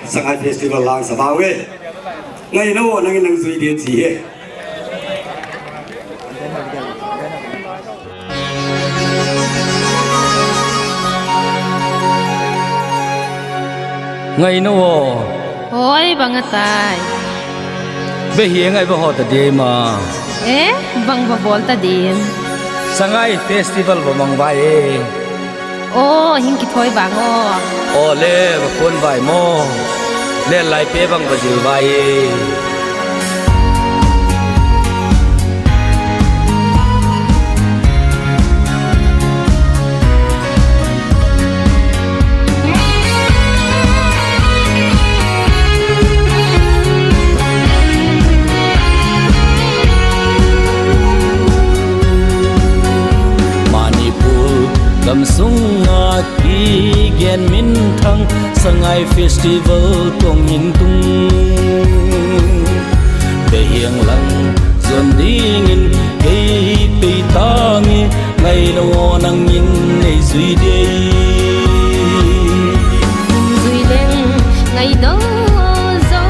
sang ai festival lang sa bawe ngay no nang zui dia chi ngay no Hoy bangatay be hiang ai ba ho ta de ma bang babol ta din sangai festival ba mang vai hinki thoi bango o le ba kon vai mo le lai pe bang ba jil vai Gam sunga ki gen min thang sangai festival tong hin tung be hiang lang zon ding in ke pe tangi ngai no nang in nei zui de zui leng ngai do zo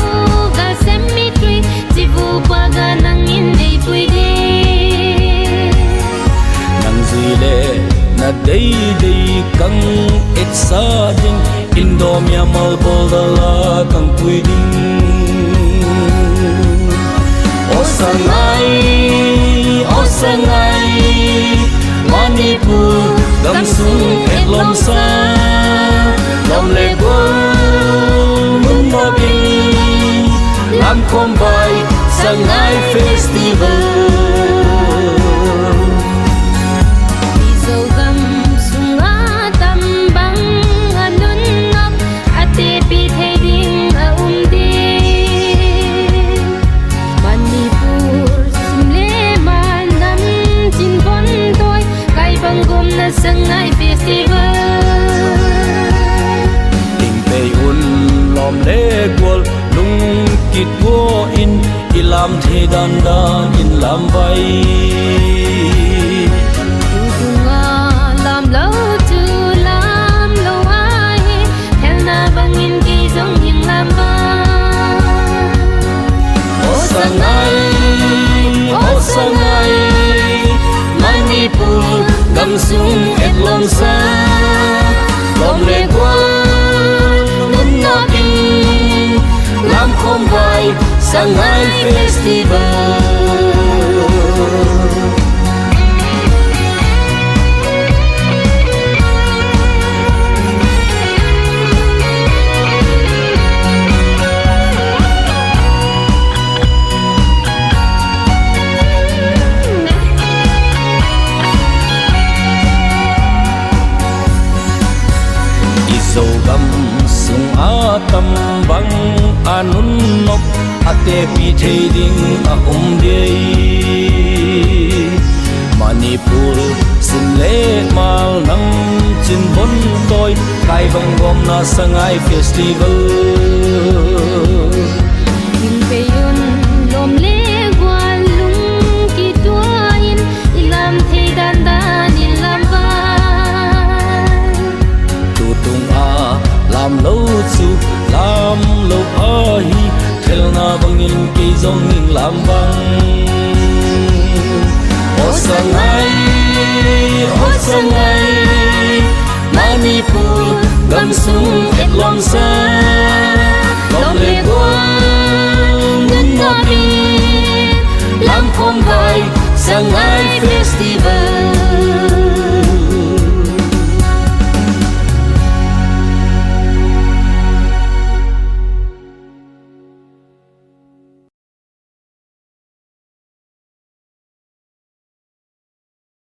ga sem mi tui ji vu pa ga nang in nei tui de nang zui le na day kang exciting indomia malbol dala kang puiding o sangai Manipur gam sung et lom sa lom le gol mun ma bing lam kom bai sangai festival sangai festival tình pe un lom le gol lung kit go in ilam the dan in lam vai tunga lam lo tu lam lo ai hel na bangin ki zong hing lam ba o sangai Manipur gam sung et lom sa lom le gol nun na king lam khom vai sangai festival gam sung atam bang anun nok ate pi thading a de Manipur simle mal nang chin bon toy kai bang gom na sangai festival in pe yun lom le gwal lung ki tuain ilam the dan ilam ba lam lâu chu lam lâu ai theo na bangin ki zong in lam bang o sangai Manipur gam sung et lom sa lom le gol nun na bi lam khom vai sangai festival